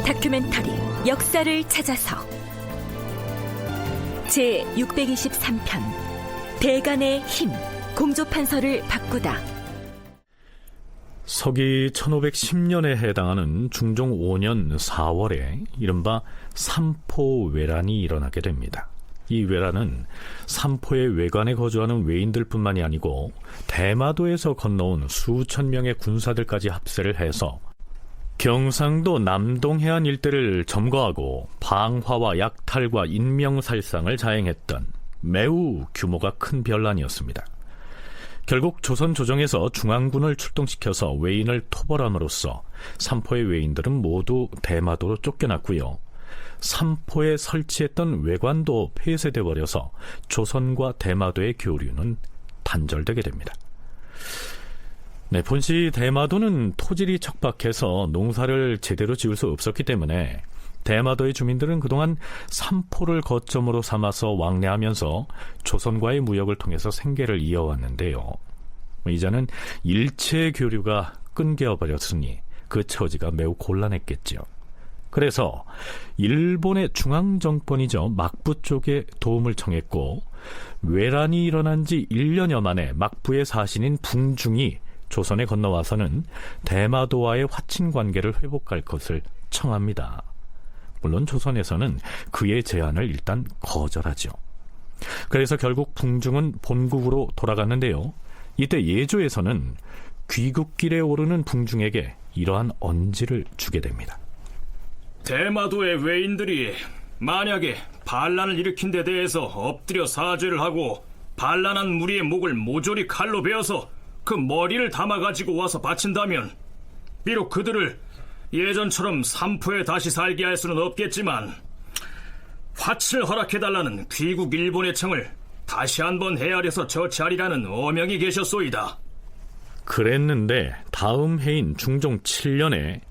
다큐멘터리 역사를 찾아서 제623편 대간의 힘, 공조판서를 바꾸다. 서기 1510년에 해당하는 중종 5년 4월에 이른바 삼포외란이 일어나게 됩니다. 이 외란은 삼포의 외관에 거주하는 외인들뿐만이 아니고 대마도에서 건너온 수천 명의 군사들까지 합세를 해서 경상도 남동해안 일대를 점거하고 방화와 약탈과 인명살상을 자행했던 매우 규모가 큰 변란이었습니다. 결국 조선 조정에서 중앙군을 출동시켜서 외인을 토벌함으로써 삼포의 외인들은 모두 대마도로 쫓겨났고요. 삼포에 설치했던 외관도 폐쇄돼 버려서 조선과 대마도의 교류는 단절되게 됩니다. 본시 대마도는 토질이 척박해서 농사를 제대로 지을 수 없었기 때문에 대마도의 주민들은 그동안 삼포를 거점으로 삼아서 왕래하면서 조선과의 무역을 통해서 생계를 이어왔는데요. 이제는 일체 교류가 끊겨버렸으니 그 처지가 매우 곤란했겠죠. 그래서 일본의 중앙정권이죠, 막부 쪽에 도움을 청했고, 외란이 일어난 지 1년여 만에 막부의 사신인 붕중이 조선에 건너와서는 대마도와의 화친관계를 회복할 것을 청합니다. 물론 조선에서는 그의 제안을 일단 거절하죠. 그래서 결국 붕중은 본국으로 돌아갔는데요. 이때 예조에서는 귀국길에 오르는 붕중에게 이러한 언지를 주게 됩니다. 대마도의 외인들이 만약에 반란을 일으킨 데 대해서 엎드려 사죄를 하고 반란한 무리의 목을 모조리 칼로 베어서 그 머리를 담아가지고 와서 바친다면 비록 그들을 예전처럼 삼포에 다시 살게 할 수는 없겠지만 화친을 허락해달라는 귀국 일본의 청을 다시 한번 헤아려서 처치하리라는 어명이 계셨소이다. 그랬는데 다음 해인 중종 7년에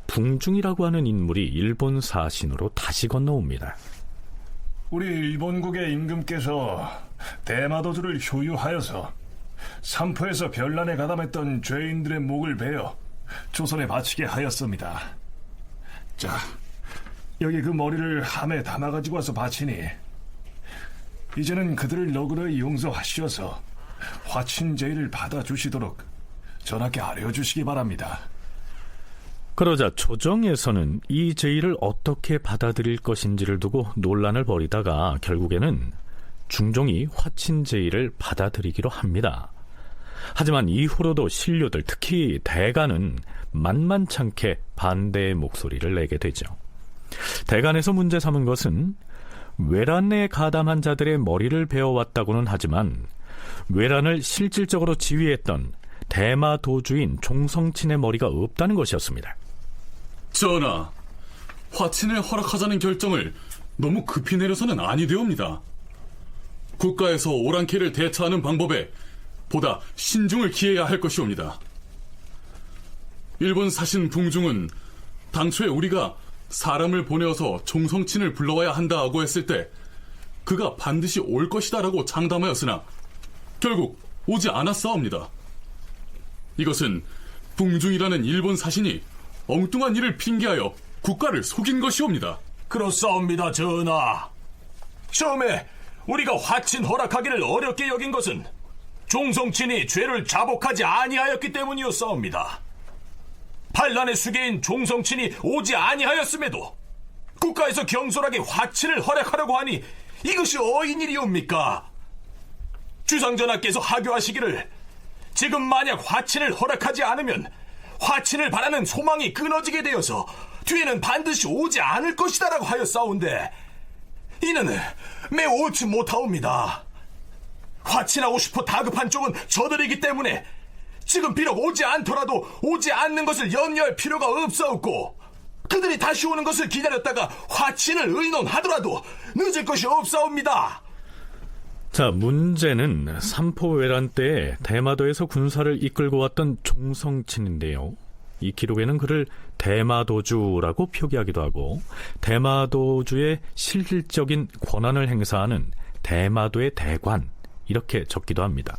붕중이라고 하는 인물이 일본 사신으로 다시 건너옵니다. 우리 일본국의 임금께서 대마도주를 효유하여서 삼포에서 변란에 가담했던 죄인들의 목을 베어 조선에 바치게 하였습니다. 자, 여기 그 머리를 함에 담아가지고 와서 바치니 이제는 그들을 너그러이 용서하시어서 화친제의를 받아주시도록 전하께 아뢰어주시기 바랍니다. 그러자 조정에서는 이 제의를 어떻게 받아들일 것인지를 두고 논란을 벌이다가 결국에는 중종이 화친 제의를 받아들이기로 합니다. 하지만 이후로도 신료들, 특히 대간은 만만찮게 반대의 목소리를 내게 되죠. 대간에서 문제 삼은 것은 외란에 가담한 자들의 머리를 베어왔다고는 하지만 외란을 실질적으로 지휘했던 대마도주인 종성친의 머리가 없다는 것이었습니다. 전하, 화친을 허락하자는 결정을 너무 급히 내려서는 아니되옵니다. 국가에서 오랑캐를 대처하는 방법에 보다 신중을 기해야 할 것이옵니다. 일본 사신 붕중은 당초에 우리가 사람을 보내어서 종성친을 불러와야 한다고 했을 때 그가 반드시 올 것이다라고 장담하였으나 결국 오지 않았사옵니다. 이것은 붕중이라는 일본 사신이 엉뚱한 일을 핑계하여 국가를 속인 것이옵니다. 그렇사옵니다, 전하. 처음에 우리가 화친 허락하기를 어렵게 여긴 것은 종성친이 죄를 자복하지 아니하였기 때문이었사옵니다. 반란의 수괴인 종성친이 오지 아니하였음에도 국가에서 경솔하게 화친을 허락하려고 하니 이것이 어인 일이옵니까? 주상전하께서 하교하시기를 지금 만약 화친을 허락하지 않으면 화친을 바라는 소망이 끊어지게 되어서 뒤에는 반드시 오지 않을 것이다라고 하였사온데 이는 매우 옳지 못하옵니다. 화친하고 싶어 다급한 쪽은 저들이기 때문에 지금 비록 오지 않더라도 오지 않는 것을 염려할 필요가 없사옵고 그들이 다시 오는 것을 기다렸다가 화친을 의논하더라도 늦을 것이 없사옵니다. 자, 문제는 삼포외란 때 대마도에서 군사를 이끌고 왔던 종성친인데요. 이 기록에는 그를 대마도주라고 표기하기도 하고 대마도주의 실질적인 권한을 행사하는 대마도의 대관 이렇게 적기도 합니다.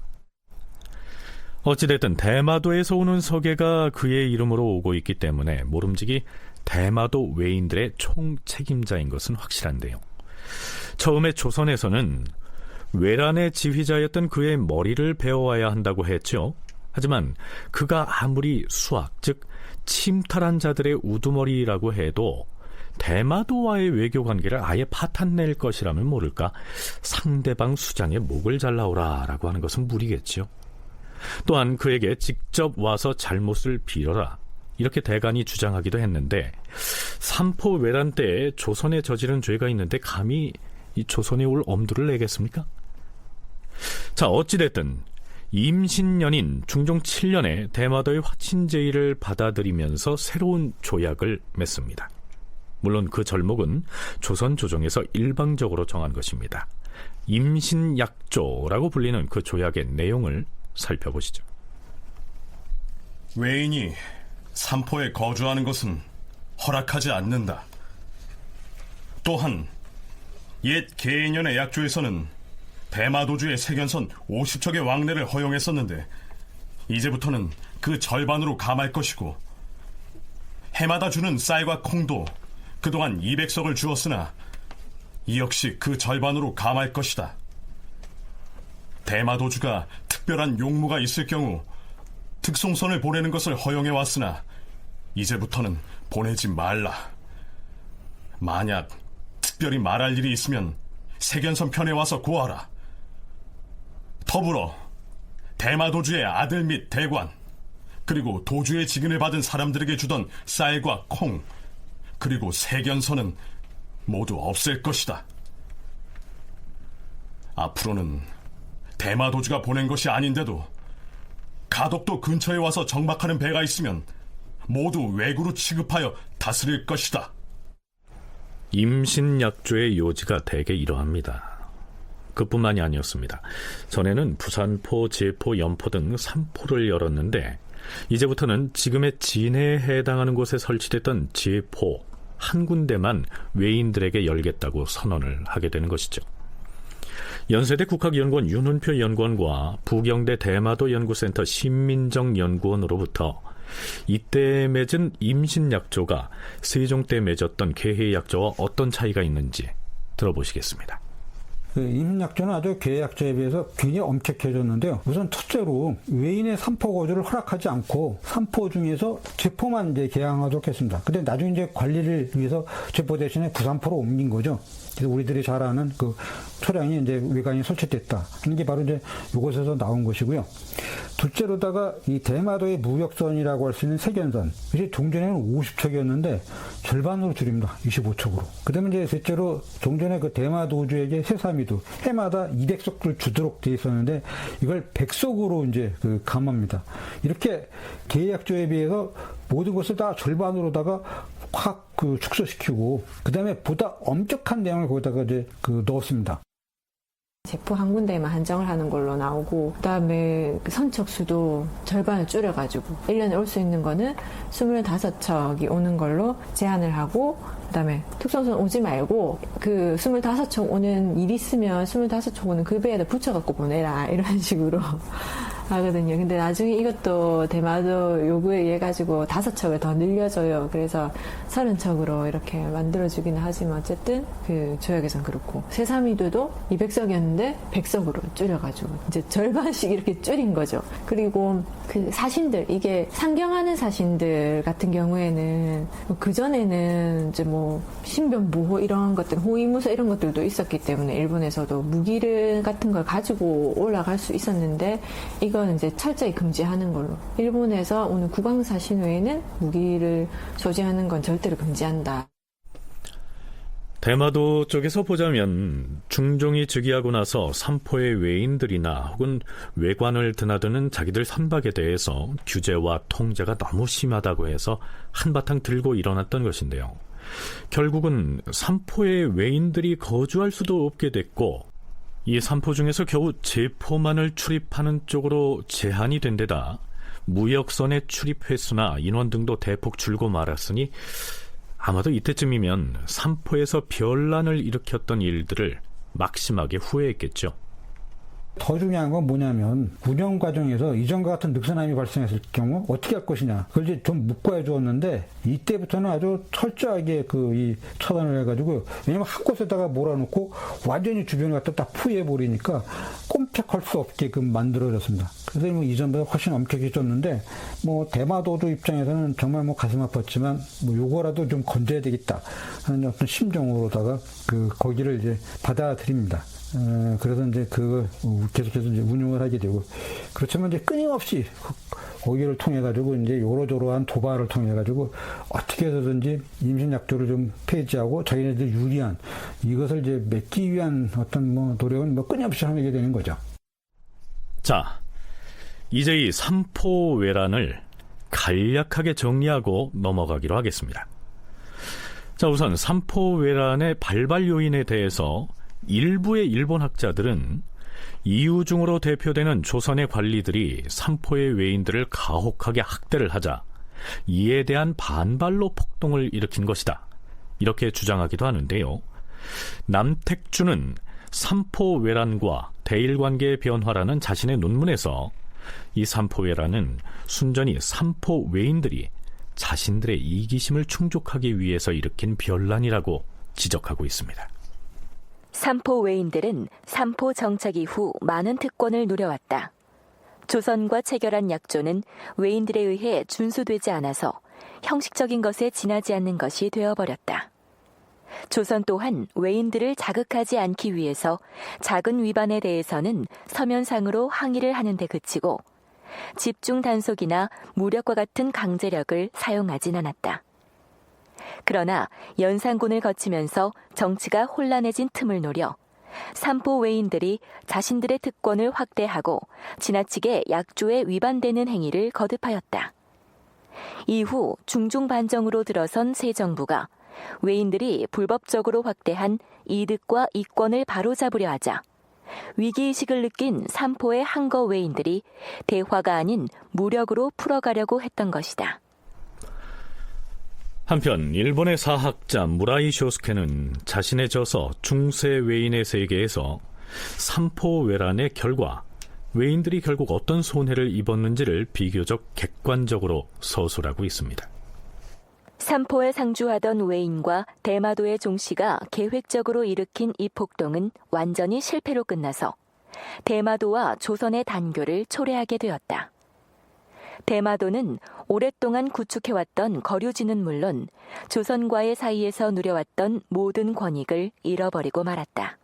어찌됐든 대마도에서 오는 서계가 그의 이름으로 오고 있기 때문에 모름지기 대마도 외인들의 총책임자인 것은 확실한데요. 처음에 조선에서는 외란의 지휘자였던 그의 머리를 베어와야 한다고 했죠. 하지만 그가 아무리 수학, 즉 침탈한 자들의 우두머리라고 해도 대마도와의 외교 관계를 아예 파탄낼 것이라면 모를까 상대방 수장의 목을 잘라오라라고 하는 것은 무리겠죠. 또한 그에게 직접 와서 잘못을 빌어라 이렇게 대간이 주장하기도 했는데 삼포 외란 때에 조선에 저지른 죄가 있는데 감히 이 조선에 올 엄두를 내겠습니까? 자, 어찌됐든 임신년인 중종 7년에 대마도의 화친제의를 받아들이면서 새로운 조약을 맺습니다. 물론 그 절목은 조선 조정에서 일방적으로 정한 것입니다. 임신약조라고 불리는 그 조약의 내용을 살펴보시죠. 외인이 삼포에 거주하는 것은 허락하지 않는다. 또한 옛 계년의 약조에서는 대마도주의 세견선 50척의 왕래를 허용했었는데 이제부터는 그 절반으로 감할 것이고 해마다 주는 쌀과 콩도 그동안 200석을 주었으나 이 역시 그 절반으로 감할 것이다. 대마도주가 특별한 용무가 있을 경우 특송선을 보내는 것을 허용해왔으나 이제부터는 보내지 말라. 만약 특별히 말할 일이 있으면 세견선 편에 와서 고하라. 더불어 대마도주의 아들 및 대관 그리고 도주의 직인을 받은 사람들에게 주던 쌀과 콩 그리고 세견선은 모두 없앨 것이다. 앞으로는 대마도주가 보낸 것이 아닌데도 가덕도 근처에 와서 정박하는 배가 있으면 모두 왜구로 취급하여 다스릴 것이다. 임신약조의 요지가 대개 이러합니다. 그뿐만이 아니었습니다. 전에는 부산포, 제포, 연포 등 3포를 열었는데 이제부터는 지금의 진해에 해당하는 곳에 설치됐던 제포 한 군데만 외인들에게 열겠다고 선언을 하게 되는 것이죠. 연세대 국학연구원 윤훈표 연구원과 부경대 대마도 연구센터 신민정 연구원으로부터 이때 맺은 임신약조가 세종 때 맺었던 계해약조와 어떤 차이가 있는지 들어보시겠습니다. 임신약조는 아주 계약조에 비해서 굉장히 엄격해졌는데요. 우선 첫째로 외인의 삼포 거주를 허락하지 않고 삼포 중에서 제포만 이제 개항하도록 했습니다. 근데 나중에 이제 관리를 위해서 제포 대신에 구삼포로 옮긴 거죠. 그래서 우리들이 잘 아는 그 초량이 이제 외관이 설치됐다 하는 게 바로 이제 이곳에서 나온 것이고요. 둘째로다가 이 대마도의 무역선이라고 할 수 있는 세견선, 이제 종전에는 50척이었는데 절반으로 줄입니다. 25척으로. 그다음에 이제 셋째로 종전에 그 대마도주에게 세사미도 해마다 200석을 주도록 돼 있었는데 이걸 100석으로 이제 그 감합니다. 이렇게 계약조에 비해서 모든 것을 다 절반으로다가 확 그 축소시키고 그다음에 보다 엄격한 내용을 거기다가 이제 그 넣었습니다. 제포 한 군데에만 한정을 하는 걸로 나오고 그다음에 선척수도 절반을 줄여가지고 1년에 올 수 있는 거는 25척이 오는 걸로 제한을 하고 그다음에 특송선 오지 말고 그 25척 오는 일 있으면 25척 오는 그 배에다 붙여갖고 보내라 이런 식으로 하거든요. 근데 나중에 이것도 대마도 요구에 의해 가지고 5척을 더 늘려줘요. 그래서 30척으로 이렇게 만들어주기는 하지만 어쨌든 그 조약에선 그렇고 세사미도도 200석이었는데 100석으로 줄여가지고 이제 절반씩 이렇게 줄인 거죠. 그리고 그 사신들 이게 상경하는 사신들 같은 경우에는 그 전에는 이제 뭐 신변 보호 이런 것들 호위무사 이런 것들도 있었기 때문에 일본에서도 무기를 같은 걸 가지고 올라갈 수 있었는데 이건 이제 철저히 금지하는 걸로. 일본에서 오는 국왕사신 외에는 무기를 소지하는 건 절대로 금지한다. 대마도 쪽에서 보자면 중종이 즉위하고 나서 삼포의 외인들이나 혹은 외관을 드나드는 자기들 선박에 대해서 규제와 통제가 너무 심하다고 해서 한바탕 들고 일어났던 것인데요. 결국은 삼포의 외인들이 거주할 수도 없게 됐고 이 삼포 중에서 겨우 제포만을 출입하는 쪽으로 제한이 된 데다 무역선의 출입 횟수나 인원 등도 대폭 줄고 말았으니 아마도 이때쯤이면 삼포에서 변란을 일으켰던 일들을 막심하게 후회했겠죠. 더 중요한 건 뭐냐면 운영 과정에서 이전과 같은 늑선함이 발생했을 경우 어떻게 할 것이냐. 그걸 이제 좀 묶어야 주었는데 이때부터는 아주 철저하게 이 처단을 해가지고, 왜냐면 한 곳에다가 몰아놓고 완전히 주변을 갖다 딱 포위해 버리니까 꼼짝할 수 없게끔 만들어졌습니다. 그래서 뭐 이전보다 훨씬 엄격해졌는데, 뭐 대마도주 입장에서는 정말 뭐 가슴 아팠지만 뭐 요거라도 좀 건져야 되겠다 하는 어떤 심정으로다가 거기를 이제 받아들입니다. 그래서 이제 그걸 계속해서 이제 운영을 하게 되고, 그렇지만 이제 끊임없이 거기를 통해 가지고 이제 요러저러한 도발을 통해 가지고 어떻게 해서든지 임신약조를 좀 폐지하고 자기네들 유리한 이것을 이제 맺기 위한 어떤 뭐 노력은 뭐 끊임없이 하게 되는 거죠. 자, 이제 이 삼포외란을 간략하게 정리하고 넘어가기로 하겠습니다. 자, 우선 삼포외란의 발발 요인에 대해서 일부의 일본 학자들은 이유중으로 대표되는 조선의 관리들이 삼포의 외인들을 가혹하게 학대를 하자 이에 대한 반발로 폭동을 일으킨 것이다, 이렇게 주장하기도 하는데요. 남택주는 삼포외란과 대일관계의 변화라는 자신의 논문에서 이 삼포외란은 순전히 삼포 외인들이 자신들의 이기심을 충족하기 위해서 일으킨 변란이라고 지적하고 있습니다. 삼포 외인들은 삼포 정착 이후 많은 특권을 누려왔다. 조선과 체결한 약조는 외인들에 의해 준수되지 않아서 형식적인 것에 지나지 않는 것이 되어버렸다. 조선 또한 외인들을 자극하지 않기 위해서 작은 위반에 대해서는 서면상으로 항의를 하는 데 그치고 집중 단속이나 무력과 같은 강제력을 사용하진 않았다. 그러나 연산군을 거치면서 정치가 혼란해진 틈을 노려 삼포 외인들이 자신들의 특권을 확대하고 지나치게 약조에 위반되는 행위를 거듭하였다. 이후 중종 반정으로 들어선 새 정부가 외인들이 불법적으로 확대한 이득과 이권을 바로잡으려 하자 위기의식을 느낀 삼포의 항거 외인들이 대화가 아닌 무력으로 풀어가려고 했던 것이다. 한편 일본의 사학자 무라이 쇼스케는 자신의 저서 중세 외인의 세계에서 삼포외란의 결과 외인들이 결국 어떤 손해를 입었는지를 비교적 객관적으로 서술하고 있습니다. 삼포에 상주하던 외인과 대마도의 종씨가 계획적으로 일으킨 이 폭동은 완전히 실패로 끝나서 대마도와 조선의 단교를 초래하게 되었다. 대마도는 오랫동안 구축해왔던 거류지는 물론 조선과의 사이에서 누려왔던 모든 권익을 잃어버리고 말았다.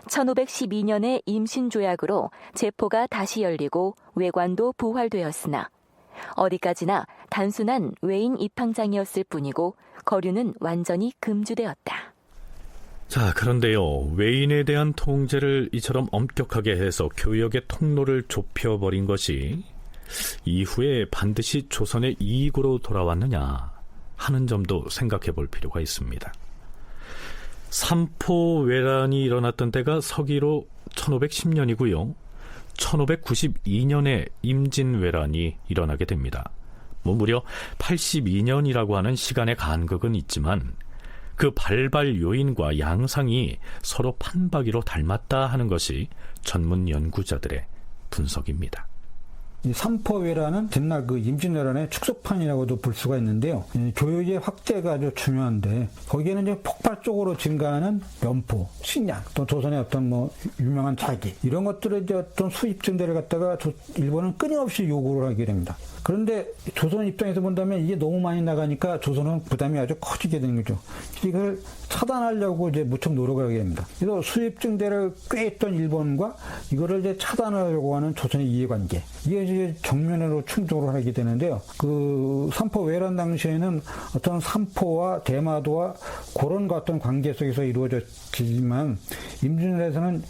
1512년의 임신조약으로 제포가 다시 열리고 외관도 부활되었으나 어디까지나 단순한 외인 입항장이었을 뿐이고 거류는 완전히 금주되었다. 자, 그런데요, 외인에 대한 통제를 이처럼 엄격하게 해서 교역의 통로를 좁혀버린 것이 이후에 반드시 조선의 이익으로 돌아왔느냐 하는 점도 생각해 볼 필요가 있습니다. 삼포외란이 일어났던 때가 서기로 1510년이고요. 1592년에 임진왜란이 일어나게 됩니다. 무려 82년이라고 하는 시간의 간극은 있지만 그 발발 요인과 양상이 서로 판박이로 닮았다 하는 것이 전문 연구자들의 분석입니다. 이 삼포외란은 옛날 임진왜란의 축소판이라고도 볼 수가 있는데요. 교역의 확대가 아주 중요한데 거기에는 이제 폭발적으로 증가하는 면포, 식량, 또 조선의 어떤 유명한 자기 이런 것들의 이제 어떤 수입 증대를 갖다가 일본은 끊임없이 요구를 하게 됩니다. 그런데 조선 입장에서 본다면 이게 너무 많이 나가니까 조선은 부담이 아주 커지게 되는 거죠. 이걸 차단하려고 이제 무척 노력을 하게 됩니다. 그래서 수입 증대를 꾀했던 일본과 이거를 이제 차단하려고 하는 조선의 이해관계, 이게 이제 정면으로 충돌을 하게 되는데요. 그 삼포 외란 당시에는 어떤 삼포와 대마도와 그런 어떤 관계 속에서 이루어졌지만 임진왜란에서는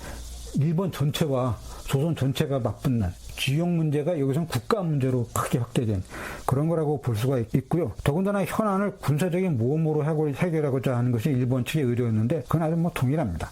일본 전체와 조선 전체가 나쁜 날, 지역 문제가 여기서는 국가 문제로 크게 확대된 그런 거라고 볼 수가 있고요. 더군다나 현안을 군사적인 모험으로 해결하고자 하는 것이 일본 측의 의도였는데 그건 아주 동일합니다.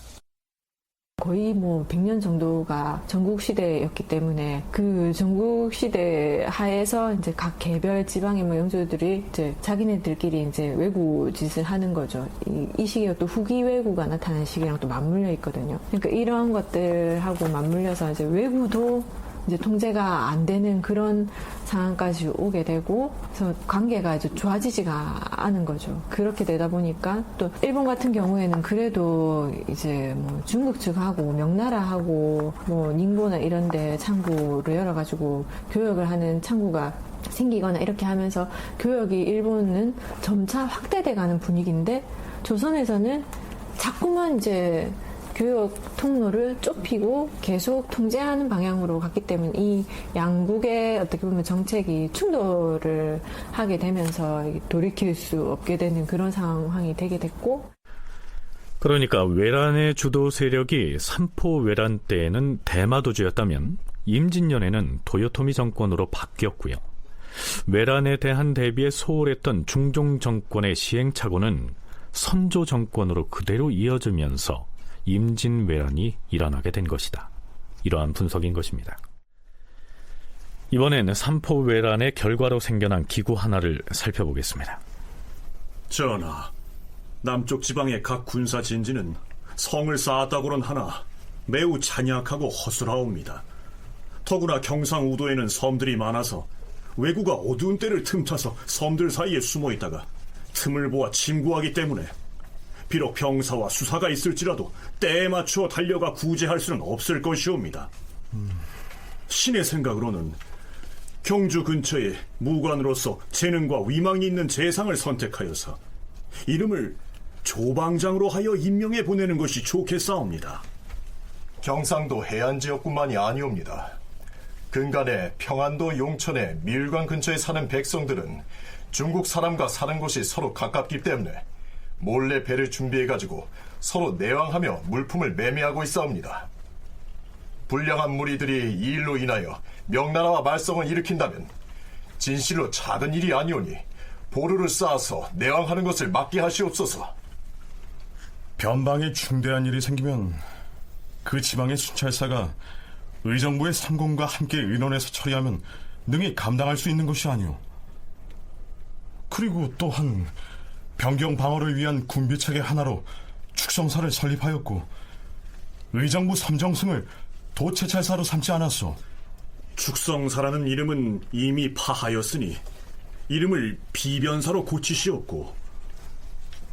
거의 뭐 100년 정도가 전국시대였기 때문에 그 전국시대 하에서 이제 각 개별 지방의 뭐 영주들이 이제 자기네들끼리 이제 왜구 짓을 하는 거죠. 이 시기가 또 후기 왜구가 나타나는 시기랑 또 맞물려 있거든요. 그러니까 이런 것들하고 맞물려서 이제 왜구도 이제 통제가 안 되는 그런 상황까지 오게 되고, 그래서 관계가 이제 좋아지지가 않은 거죠. 그렇게 되다 보니까 또 일본 같은 경우에는 그래도 이제 뭐 중국 측하고 명나라하고 뭐 닝고나 이런데 창구를 열어가지고 교역을 하는 창구가 생기거나 이렇게 하면서 교역이 일본은 점차 확대돼가는 분위기인데, 조선에서는 자꾸만 이제 교역 통로를 좁히고 계속 통제하는 방향으로 갔기 때문에 이 양국의 어떻게 보면 정책이 충돌을 하게 되면서 돌이킬 수 없게 되는 그런 상황이 되게 됐고, 그러니까 외란의 주도 세력이 삼포 외란 때에는 대마도주였다면 임진년에는 도요토미 정권으로 바뀌었고요. 외란에 대한 대비에 소홀했던 중종 정권의 시행착오는 선조 정권으로 그대로 이어지면서 임진왜란이 일어나게 된 것이다. 이러한 분석인 것입니다. 이번에는 삼포외란의 결과로 생겨난 기구 하나를 살펴보겠습니다. 전하, 남쪽 지방의 각 군사 진지는 성을 쌓았다고는 하나 매우 잔약하고 허술하옵니다. 더구나 경상우도에는 섬들이 많아서 왜구가 어두운 때를 틈타서 섬들 사이에 숨어있다가 틈을 보아 침구하기 때문에 비록 병사와 수사가 있을지라도 때에 맞추어 달려가 구제할 수는 없을 것이옵니다. 신의 생각으로는 경주 근처에 무관으로서 재능과 위망이 있는 재상을 선택하여서 이름을 조방장으로 하여 임명해 보내는 것이 좋겠사옵니다. 경상도 해안지역뿐만이 아니옵니다. 근간에 평안도 용천의 밀관 근처에 사는 백성들은 중국 사람과 사는 곳이 서로 가깝기 때문에 몰래 배를 준비해가지고 서로 내왕하며 물품을 매매하고 있사옵니다. 불량한 무리들이 이 일로 인하여 명나라와 말썽을 일으킨다면 진실로 작은 일이 아니오니 보루를 쌓아서 내왕하는 것을 막게 하시옵소서. 변방에 중대한 일이 생기면 그 지방의 순찰사가 의정부의 상공과 함께 의논해서 처리하면 능히 감당할 수 있는 것이 아니오. 그리고 또한 변경 방어를 위한 군비체계 하나로 축성사를 설립하였고 의정부 삼정승을 도채찰사로 삼지 않았소. 축성사라는 이름은 이미 파하였으니 이름을 비변사로 고치시옵고.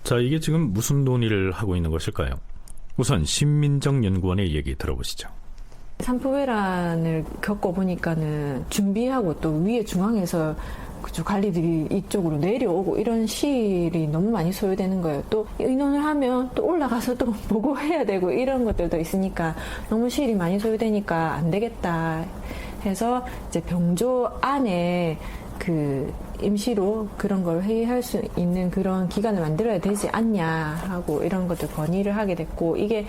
자, 이게 지금 무슨 논의를 하고 있는 것일까요? 우선 신민정 연구원의 얘기 들어보시죠. 삼포외란을 겪어보니까는 준비하고 또 위에 중앙에서 그쪽 관리들이 이쪽으로 내려오고 이런 시일이 너무 많이 소요되는 거예요. 또 의논을 하면 또 올라가서 또 보고해야 되고 이런 것들도 있으니까 너무 시일이 많이 소요되니까 안 되겠다 해서 이제 병조 안에 그 임시로 그런 걸 회의할 수 있는 그런 기관을 만들어야 되지 않냐 하고 이런 것들 건의를 하게 됐고, 이게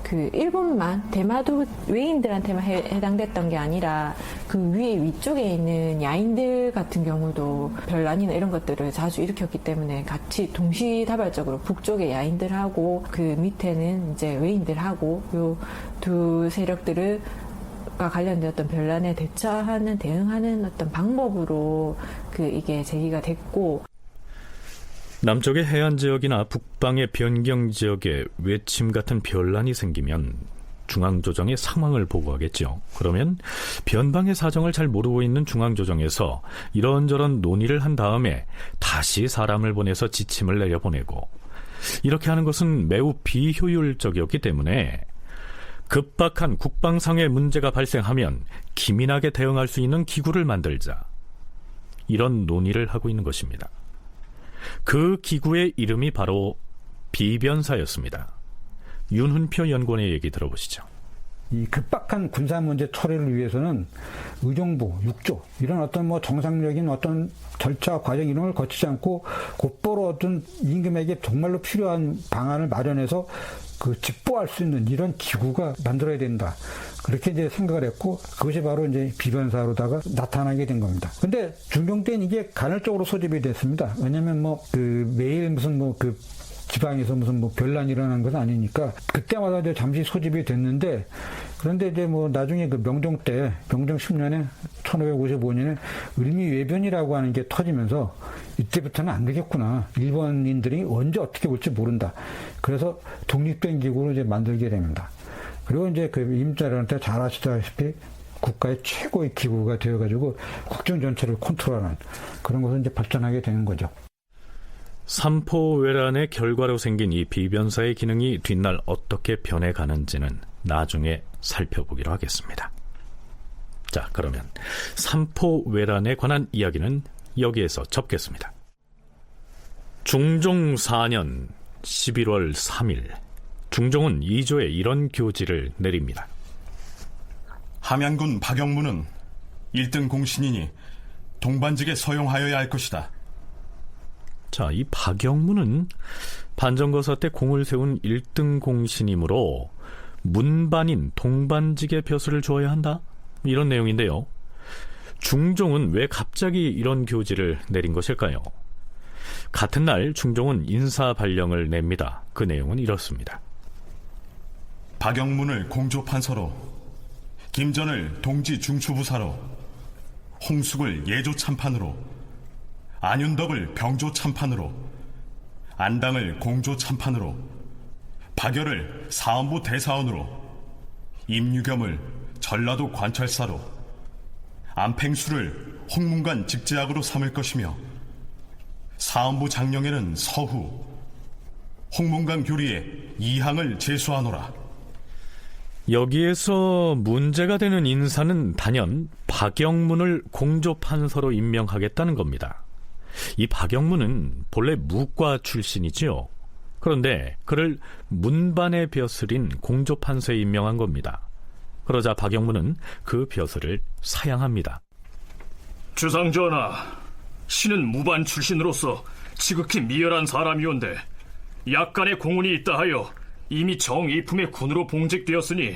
그 일본만 대마도 외인들한테만 해당됐던 게 아니라 그 위에 위쪽에 있는 야인들 같은 경우도 별난이나 이런 것들을 자주 일으켰기 때문에 같이 동시다발적으로 북쪽의 야인들하고 그 밑에는 이제 외인들하고 요 두 세력들을 관련된 어떤 변란에 대응하는 어떤 방법으로 이게 제기가 됐고, 남쪽의 해안 지역이나 북방의 변경 지역에 외침 같은 변란이 생기면 중앙조정에 상황을 보고하겠죠. 그러면 변방의 사정을 잘 모르고 있는 중앙조정에서 이런저런 논의를 한 다음에 다시 사람을 보내서 지침을 내려보내고, 이렇게 하는 것은 매우 비효율적이었기 때문에 급박한 국방상의 문제가 발생하면 기민하게 대응할 수 있는 기구를 만들자, 이런 논의를 하고 있는 것입니다. 그 기구의 이름이 바로 비변사였습니다. 윤훈표 연구원의 얘기 들어보시죠. 이 급박한 군사 문제 처리를 위해서는 의정부, 육조 이런 어떤 뭐 정상적인 어떤 절차 과정 이런 걸 거치지 않고 곧바로 어떤 임금에게 정말로 필요한 방안을 마련해서 그 직보할 수 있는 이런 기구가 만들어야 된다. 그렇게 이제 생각을 했고, 그것이 바로 이제 비변사로다가 나타나게 된 겁니다. 근데 중종 때는 이게 간헐적으로 소집이 됐습니다. 왜냐면 매일 무슨 지방에서 무슨 뭐 변란이 일어난 건 아니니까 그때마다 이제 잠시 소집이 됐는데, 그런데 이제 뭐 나중에 그 명종 때, 명종 10년에 1555년에 을미외변이라고 하는 게 터지면서 이때부터는 안 되겠구나. 일본인들이 언제 어떻게 올지 모른다. 그래서 독립된 기구를 이제 만들게 됩니다. 그리고 이제 그 임자련한테 잘 아시다시피 국가의 최고의 기구가 되어가지고 국정 전체를 컨트롤하는 그런 것을 이제 발전하게 되는 거죠. 삼포외란의 결과로 생긴 이 비변사의 기능이 뒷날 어떻게 변해가는지는 나중에 살펴보기로 하겠습니다. 자, 그러면 삼포외란에 관한 이야기는 여기에서 접겠습니다. 중종 4년 11월 3일 중종은 2조에 이런 교지를 내립니다. 함양군 박영무는 1등 공신이니 동반직에 서용하여야 할 것이다. 자, 이 박영무는 반정거사 때 공을 세운 1등 공신이므로 문반인 동반직의 벼슬을 주어야 한다, 이런 내용인데요. 중종은 왜 갑자기 이런 교지를 내린 것일까요? 같은 날 중종은 인사발령을 냅니다. 그 내용은 이렇습니다. 박영문을 공조판서로, 김전을 동지 중추부사로, 홍숙을 예조참판으로, 안윤덕을 병조참판으로, 안당을 공조참판으로, 박열을 사헌부 대사원으로, 임유겸을 전라도 관찰사로, 안팽수를 홍문관 직제학으로 삼을 것이며, 사헌부 장령에는 서후, 홍문관 교리에 이항을 제수하노라. 여기에서 문제가 되는 인사는 단연 박영문을 공조판서로 임명하겠다는 겁니다. 이 박영문은 본래 무과 출신이지요. 그런데 그를 문반의 벼슬인 공조판서에 임명한 겁니다. 그러자 박영문은 그 벼슬을 사양합니다. 주상전하, 신은 무반 출신으로서 지극히 미열한 사람이온데 약간의 공운이 있다 하여 이미 정이품의 군으로 봉직되었으니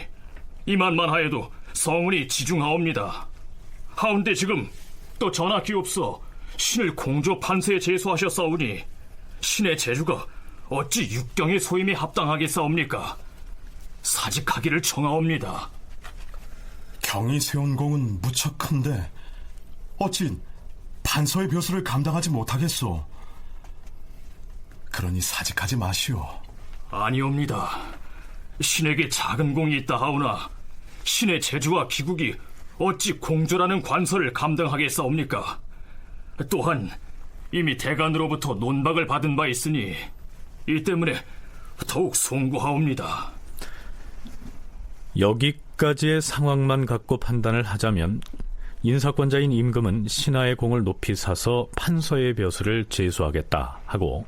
이만만 하여도 성운이 지중하옵니다. 하운데 지금 또 전하기옵소 신을 공조판서에 제수하셨사오니 신의 재주가 어찌 육경의 소임에 합당하겠사옵니까? 사직하기를 청하옵니다. 경이 세운 공은 무척 큰데 어찌 판서의 벼슬을 감당하지 못하겠소. 그러니 사직하지 마시오. 아니옵니다. 신에게 작은 공이 있다 하오나 신의 재주와 기국이 어찌 공조라는 관서를 감당하겠사옵니까? 또한 이미 대간으로부터 논박을 받은 바 있으니 이 때문에 더욱 송구하옵니다. 여기까지의 상황만 갖고 판단을 하자면 인사권자인 임금은 신하의 공을 높이 사서 판서의 벼슬을 제수하겠다 하고,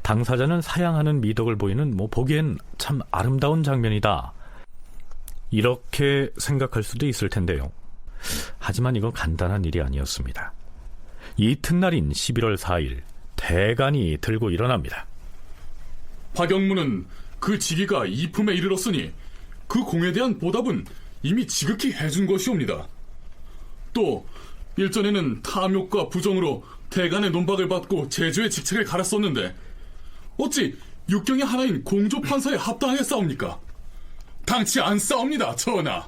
당사자는 사양하는 미덕을 보이는 보기엔 참 아름다운 장면이다, 이렇게 생각할 수도 있을 텐데요. 하지만 이건 간단한 일이 아니었습니다. 이튿날인 11월 4일 대간이 들고 일어납니다. 박영무는 그 직위가 이품에 이르렀으니 그 공에 대한 보답은 이미 지극히 해준 것이옵니다. 또 일전에는 탐욕과 부정으로 대간의 논박을 받고 제주의 직책을 갈았었는데 어찌 육경의 하나인 공조판서에 합당하겠사옵니까? 당치 않사옵니다, 전하.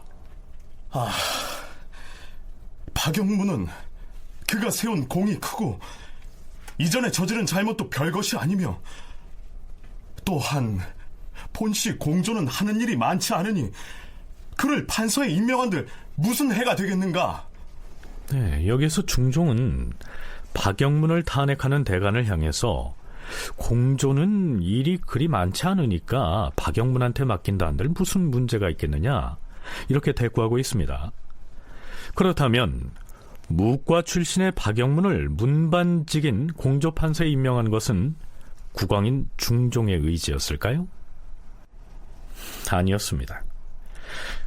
박영무는 그가 세운 공이 크고 이전에 저지른 잘못도 별것이 아니며, 또한 본시 공조는 하는 일이 많지 않으니 그를 판서에 임명한들 무슨 해가 되겠는가? 네, 여기서 중종은 박영문을 탄핵하는 대간을 향해서 공조는 일이 그리 많지 않으니까 박영문한테 맡긴다 한들 무슨 문제가 있겠느냐, 이렇게 대꾸하고 있습니다. 그렇다면 무과 출신의 박영문을 문반직인 공조판서에 임명한 것은 국왕인 중종의 의지였을까요? 아니었습니다.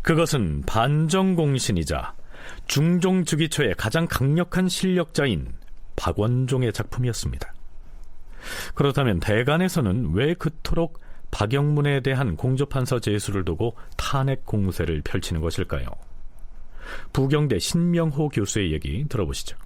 그것은 반정공신이자 중종 즉위 초의 가장 강력한 실력자인 박원종의 작품이었습니다. 그렇다면 대간에서는 왜 그토록 박영문에 대한 공조판서 제수를 두고 탄핵 공세를 펼치는 것일까요? 부경대 신명호 교수의 얘기 들어보시죠.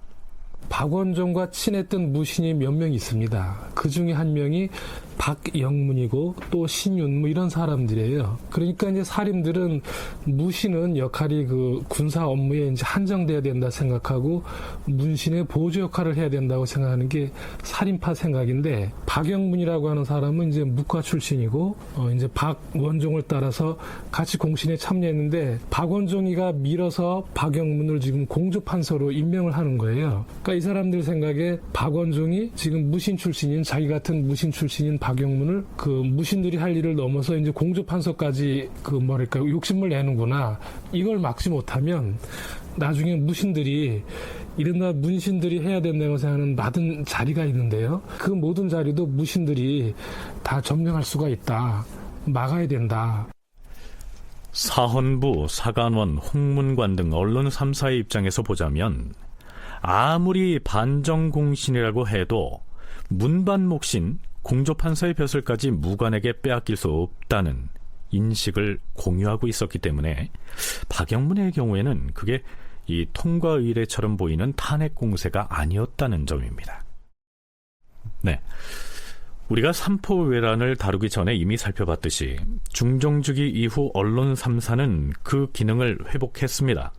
박원종과 친했던 무신이 몇 명 있습니다. 그 중에 한 명이 박영문이고 또 신윤무 이런 사람들이에요. 그러니까 이제 살인들은 무신은 역할이 그 군사 업무에 이제 한정돼야 된다 생각하고 문신의 보조 역할을 해야 된다고 생각하는 게 살인파 생각인데, 박영문이라고 하는 사람은 이제 무과 출신이고 이제 박원종을 따라서 같이 공신에 참여했는데, 박원종이가 밀어서 박영문을 지금 공조판서로 임명을 하는 거예요. 그러니까 이 사람들 생각에 박원종이 지금 무신 출신인, 자기 같은 무신 출신인 박영문을 그 무신들이 할 일을 넘어서 이제 공조판서까지 그 뭐랄까 욕심을 내는구나. 이걸 막지 못하면 나중에 무신들이 이른바 문신들이 해야 된다고 생각하는 많은 자리가 있는데요. 그 모든 자리도 무신들이 다 점령할 수가 있다. 막아야 된다. 사헌부, 사간원, 홍문관 등 언론 3사의 입장에서 보자면 아무리 반정공신이라고 해도 문반목신, 공조판서의 벼슬까지 무관에게 빼앗길 수 없다는 인식을 공유하고 있었기 때문에 박영문의 경우에는 그게 이 통과 의례처럼 보이는 탄핵 공세가 아니었다는 점입니다. 네, 우리가 삼포외란을 다루기 전에 이미 살펴봤듯이 중종주기 이후 언론 3사는 그 기능을 회복했습니다.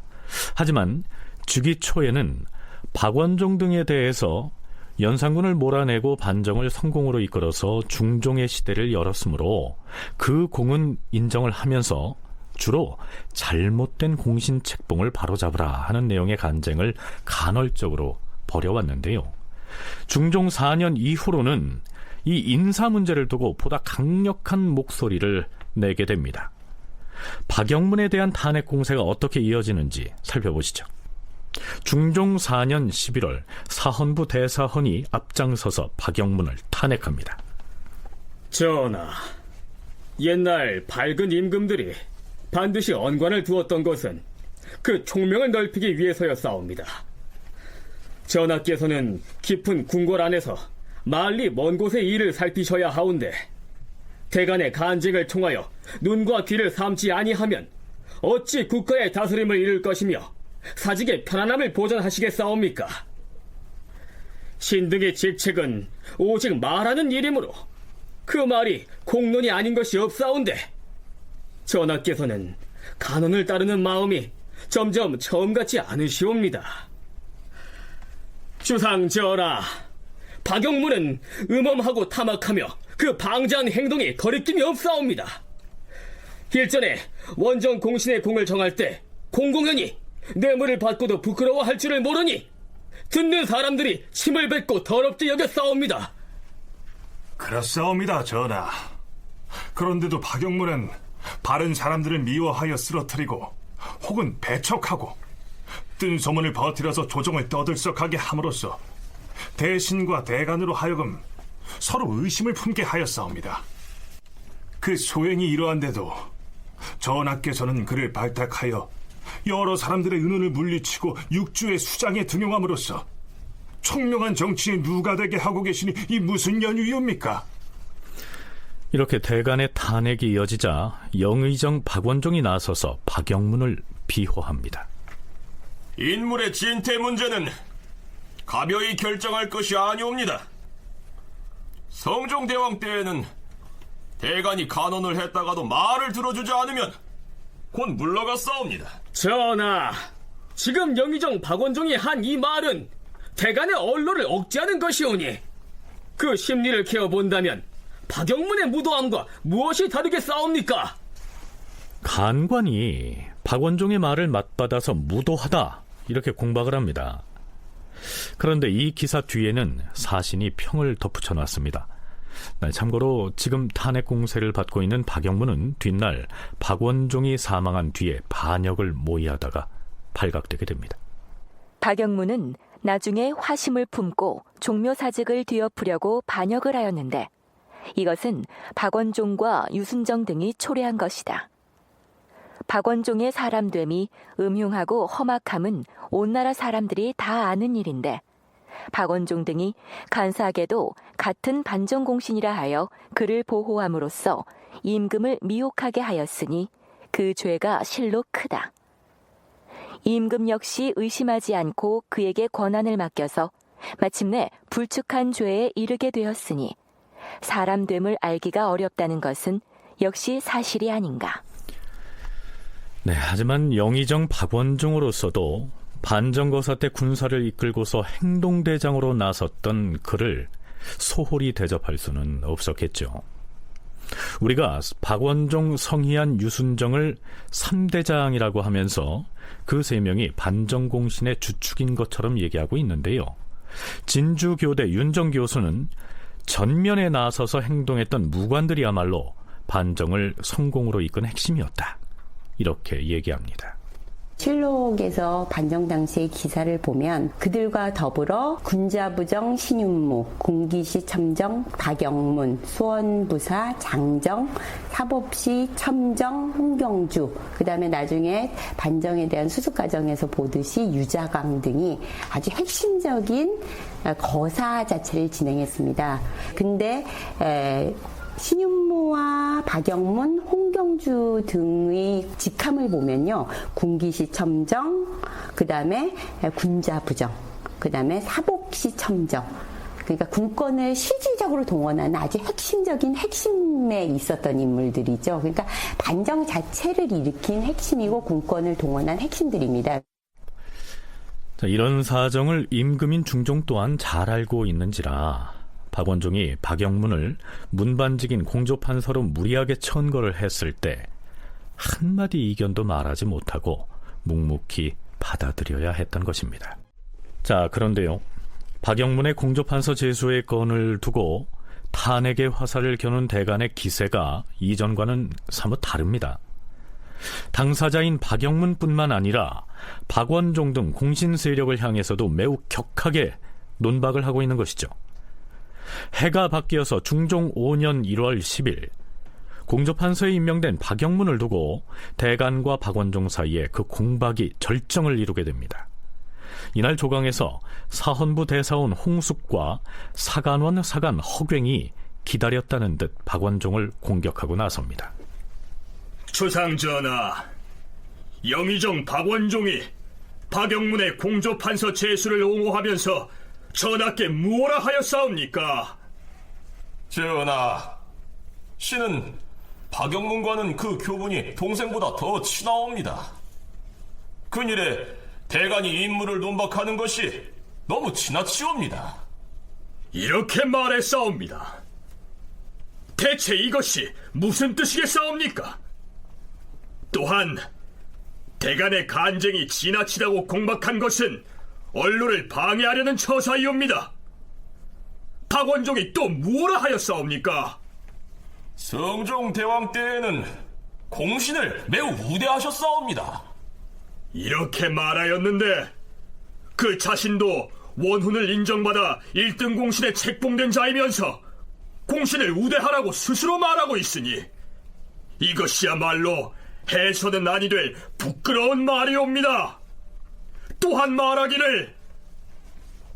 하지만 주기 초에는 박원종 등에 대해서 연산군을 몰아내고 반정을 성공으로 이끌어서 중종의 시대를 열었으므로 그 공은 인정을 하면서 주로 잘못된 공신 책봉을 바로잡으라 하는 내용의 간쟁을 간헐적으로 벌여왔는데요. 중종 4년 이후로는 이 인사 문제를 두고 보다 강력한 목소리를 내게 됩니다. 박영문에 대한 탄핵 공세가 어떻게 이어지는지 살펴보시죠. 중종 4년 11월 사헌부 대사헌이 앞장서서 박영문을 탄핵합니다. 전하, 옛날 밝은 임금들이 반드시 언관을 두었던 것은 그 총명을 넓히기 위해서였사옵니다. 전하께서는 깊은 궁궐 안에서 멀리 먼 곳의 일을 살피셔야 하온데, 대간의 간쟁을 통하여 눈과 귀를 삼지 아니하면 어찌 국가의 다스림을 이룰 것이며 사직의 편안함을 보전하시겠사옵니까? 신등의 직책은 오직 말하는 일이므로 그 말이 공론이 아닌 것이 없사온데, 전하께서는 간언을 따르는 마음이 점점 처음 같지 않으시옵니다. 주상 전하, 박영문은 음험하고 탐악하며 그 방자한 행동이 거리낌이 없사옵니다. 일전에 원정 공신의 공을 정할 때 공공연히 뇌물을 받고도 부끄러워할 줄을 모르니 듣는 사람들이 침을 뱉고 더럽게 여겼사옵니다. 그렇사옵니다, 전하. 그런데도 박영문은 바른 사람들을 미워하여 쓰러뜨리고 혹은 배척하고 뜬 소문을 버티려서 조정을 떠들썩하게 함으로써 대신과 대간으로 하여금 서로 의심을 품게 하였사옵니다. 그 소행이 이러한데도 전하께서는 그를 발탁하여 여러 사람들의 은혼을 물리치고 육주의 수장에 등용함으로써 총명한 정치에 누가 되게 하고 계시니 이 무슨 연유이옵니까? 이렇게 대간의 탄핵이 이어지자 영의정 박원종이 나서서 박영문을 비호합니다. 인물의 진퇴 문제는 가벼이 결정할 것이 아니옵니다. 성종대왕 때에는 대간이 간언을 했다가도 말을 들어주지 않으면 곧 물러갔사옵니다. 전하, 지금 영의정 박원종이 한 이 말은 대간의 언론을 억제하는 것이오니 그 심리를 캐어본다면 박영문의 무도함과 무엇이 다르겠사옵니까? 간관이 박원종의 말을 맞받아서 무도하다 이렇게 공박을 합니다. 그런데 이 기사 뒤에는 사신이 평을 덧붙여 놨습니다. 참고로 지금 탄핵 공세를 받고 있는 박영문은 뒷날 박원종이 사망한 뒤에 반역을 모의하다가 발각되게 됩니다. 박영문은 나중에 화심을 품고 종묘사직을 뒤엎으려고 반역을 하였는데, 이것은 박원종과 유순정 등이 초래한 것이다. 박원종의 사람됨이 음흉하고 험악함은 온 나라 사람들이 다 아는 일인데, 박원종 등이 간사하게도 같은 반정공신이라 하여 그를 보호함으로써 임금을 미혹하게 하였으니 그 죄가 실로 크다. 임금 역시 의심하지 않고 그에게 권한을 맡겨서 마침내 불축한 죄에 이르게 되었으니 사람됨을 알기가 어렵다는 것은 역시 사실이 아닌가. 네, 하지만 영의정 박원종으로서도 반정거사 때 군사를 이끌고서 행동대장으로 나섰던 그를 소홀히 대접할 수는 없었겠죠. 우리가 박원종, 성희안, 유순정을 3대장이라고 하면서 그 세 명이 반정공신의 주축인 것처럼 얘기하고 있는데요. 진주교대 윤정 교수는 전면에 나서서 행동했던 무관들이야말로 반정을 성공으로 이끈 핵심이었다, 이렇게 얘기합니다. 실록에서 반정 당시의 기사를 보면 그들과 더불어 군자부정 신윤무, 공기시 첨정, 박영문, 수원부사 장정, 사법시 첨정, 홍경주, 그 다음에 나중에 반정에 대한 수습 과정에서 보듯이 유자광 등이 아주 핵심적인 거사 자체를 진행했습니다. 근데 신윤무와 박영문, 홍경주 등의 직함을 보면요, 군기시 첨정, 그 다음에 군자부정, 그 다음에 사복시 첨정, 그러니까 군권을 실질적으로 동원하는 아주 핵심에 있었던 인물들이죠. 그러니까 반정 자체를 일으킨 핵심이고 군권을 동원한 핵심들입니다. 자, 이런 사정을 임금인 중종 또한 잘 알고 있는지라 박원종이 박영문을 문반직인 공조판서로 무리하게 천거를 했을 때 한마디 이견도 말하지 못하고 묵묵히 받아들여야 했던 것입니다. 자, 그런데요, 박영문의 공조판서 제수의 건을 두고 탄핵의 화살을 겨눈 대간의 기세가 이전과는 사뭇 다릅니다. 당사자인 박영문뿐만 아니라 박원종 등 공신 세력을 향해서도 매우 격하게 논박을 하고 있는 것이죠. 해가 바뀌어서 중종 5년 1월 10일 공조판서에 임명된 박영문을 두고 대간과 박원종 사이에 그 공박이 절정을 이루게 됩니다. 이날 조강에서 사헌부 대사원 홍숙과 사간원 사간 허굉이 기다렸다는 듯 박원종을 공격하고 나섭니다. 주상전하, 영의정 박원종이 박영문의 공조판서 제수를 옹호하면서 전하께 무엇라 하였사옵니까? 전하, 신은 박영문과는 그 교분이 동생보다 더 친하옵니다. 근일에 대간이 인물을 논박하는 것이 너무 지나치옵니다. 이렇게 말했사옵니다. 대체 이것이 무슨 뜻이겠사옵니까? 또한 대간의 간쟁이 지나치다고 공박한 것은 언론을 방해하려는 처사이옵니다. 박원종이 또 무엇라 하였사옵니까? 성종대왕 때에는 공신을 매우 우대하셨사옵니다. 이렇게 말하였는데 그 자신도 원훈을 인정받아 1등 공신에 책봉된 자이면서 공신을 우대하라고 스스로 말하고 있으니 이것이야말로 해서는 아니 될 부끄러운 말이옵니다. 또한 말하기를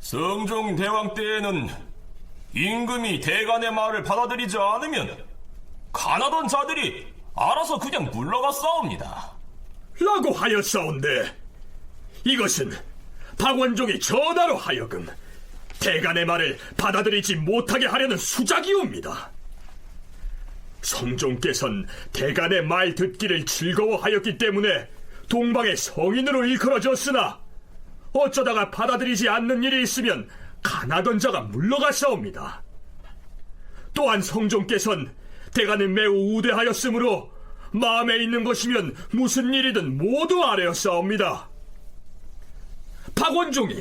성종대왕 때에는 임금이 대간의 말을 받아들이지 않으면 가나던 자들이 알아서 그냥 물러갔사옵니다. 라고 하였사온데 이것은 박원종이 전하로 하여금 대간의 말을 받아들이지 못하게 하려는 수작이옵니다. 성종께선 대간의 말 듣기를 즐거워하였기 때문에 동방의 성인으로 일컬어졌으나 어쩌다가 받아들이지 않는 일이 있으면 가나던 자가 물러갔사옵니다. 또한 성종께선 대간을 매우 우대하였으므로 마음에 있는 것이면 무슨 일이든 모두 아뢰었사옵니다. 박원종이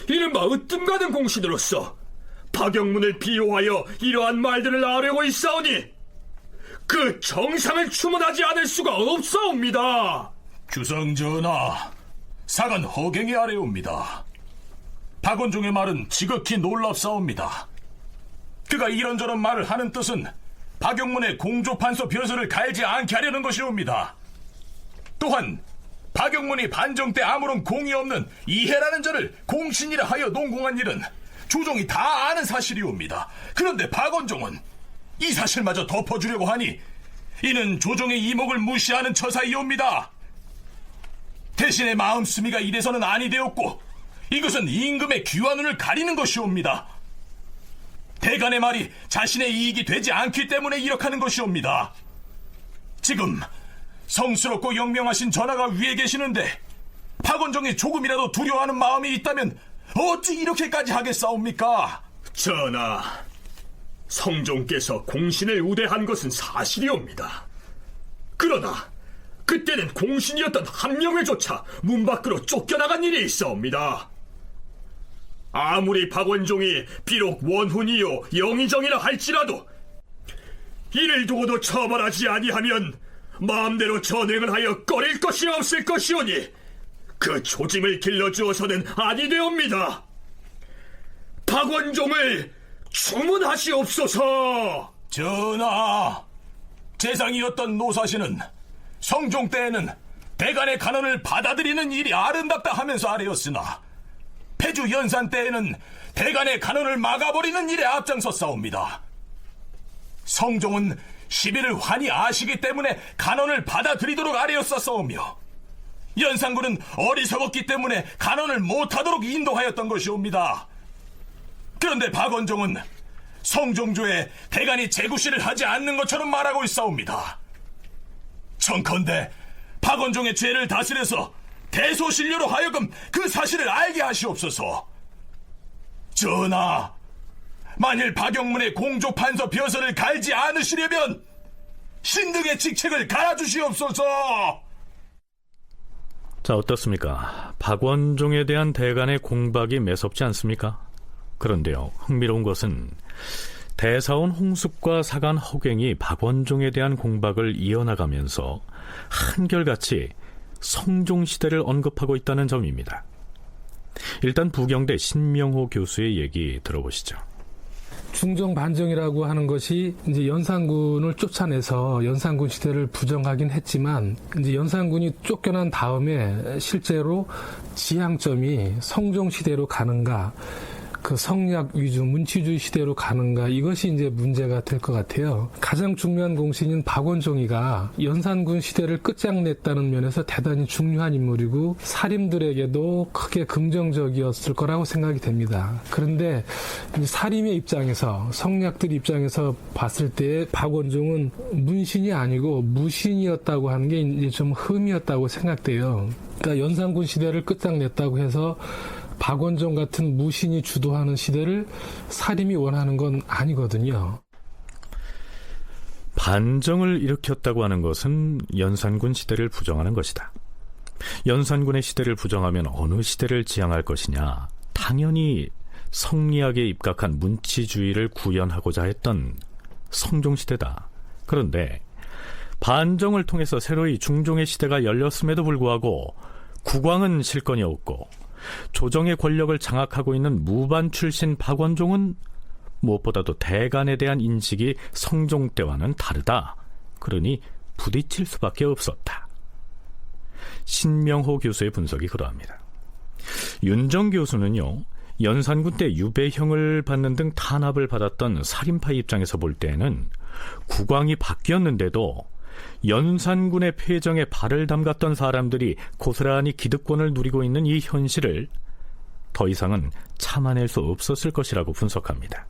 이른바 으뜸가는 공신으로서 박영문을 비호하여 이러한 말들을 아뢰고 있사오니 그 정상을 추문하지 않을 수가 없사옵니다. 주상전하, 사간 허갱이 아래옵니다. 박원종의 말은 지극히 놀랍사옵니다. 그가 이런저런 말을 하는 뜻은 박영문의 공조판서 벼슬을 갈지 않게 하려는 것이옵니다. 또한 박영문이 반정 때 아무런 공이 없는 이해라는 자를 공신이라 하여 논공한 일은 조정이 다 아는 사실이옵니다. 그런데 박원종은 이 사실마저 덮어주려고 하니 이는 조정의 이목을 무시하는 처사이옵니다. 대신에 마음씀이가 이래서는 아니 되었고 이것은 임금의 귀와 눈을 가리는 것이옵니다. 대간의 말이 자신의 이익이 되지 않기 때문에 이렇게 하는 것이옵니다. 지금 성스럽고 영명하신 전하가 위에 계시는데 박원종이 조금이라도 두려워하는 마음이 있다면 어찌 이렇게까지 하겠사옵니까? 전하, 성종께서 공신을 우대한 것은 사실이옵니다. 그러나 그때는 공신이었던 한 명을조차 문 밖으로 쫓겨나간 일이 있어옵니다. 아무리 박원종이 비록 원훈이요 영의정이라 할지라도 이를 두고도 처벌하지 아니하면 마음대로 전횡을 하여 꺼릴 것이 없을 것이오니 그 조짐을 길러주어서는 아니 되옵니다. 박원종을 추문하시옵소서. 전하, 재상이었던 노사시는 성종 때에는 대간의 간언을 받아들이는 일이 아름답다 하면서 아뢰었으나 폐주 연산 때에는 대간의 간언을 막아버리는 일에 앞장섰사옵니다. 성종은 시비를 환히 아시기 때문에 간언을 받아들이도록 아뢰었사오며 연산군은 어리석었기 때문에 간언을 못하도록 인도하였던 것이옵니다. 그런데 박원종은 성종조에 대간이 제구시를 하지 않는 것처럼 말하고 있사옵니다. 청컨대 박원종의 죄를 다스려서 대소신료로 하여금 그 사실을 알게 하시옵소서. 전하, 만일 박영문의 공조판서 벼슬을 갈지 않으시려면 신등의 직책을 갈아주시옵소서. 자, 어떻습니까? 박원종에 대한 대간의 공박이 매섭지 않습니까? 그런데요, 흥미로운 것은 대사원 홍숙과 사간 허갱이 박원종에 대한 공박을 이어나가면서 한결같이 성종시대를 언급하고 있다는 점입니다. 일단 부경대 신명호 교수의 얘기 들어보시죠. 중종 반정이라고 하는 것이 이제 연산군을 쫓아내서 연산군 시대를 부정하긴 했지만 이제 연산군이 쫓겨난 다음에 실제로 지향점이 성종 시대로 가는가, 그 성약 위주 문치주의 시대로 가는가, 이것이 이제 문제가 될 것 같아요. 가장 중요한 공신인 박원종이가 연산군 시대를 끝장냈다는 면에서 대단히 중요한 인물이고 사림들에게도 크게 긍정적이었을 거라고 생각이 됩니다. 그런데 이제 사림의 입장에서, 성약들 입장에서 봤을 때 박원종은 문신이 아니고 무신이었다고 하는 게 이제 좀 흠이었다고 생각돼요. 그러니까 연산군 시대를 끝장냈다고 해서 박원종 같은 무신이 주도하는 시대를 사림이 원하는 건 아니거든요. 반정을 일으켰다고 하는 것은 연산군 시대를 부정하는 것이다. 연산군의 시대를 부정하면 어느 시대를 지향할 것이냐? 당연히 성리학에 입각한 문치주의를 구현하고자 했던 성종시대다. 그런데 반정을 통해서 새로이 중종의 시대가 열렸음에도 불구하고 국왕은 실권이 없고 조정의 권력을 장악하고 있는 무반 출신 박원종은 무엇보다도 대간에 대한 인식이 성종 때와는 다르다. 그러니 부딪힐 수밖에 없었다. 신명호 교수의 분석이 그러합니다. 윤정 교수는요, 연산군 때 유배형을 받는 등 탄압을 받았던 살인파 입장에서 볼 때는 국왕이 바뀌었는데도 연산군의 폐정에 발을 담갔던 사람들이 고스란히 기득권을 누리고 있는 이 현실을 더 이상은 참아낼 수 없었을 것이라고 분석합니다.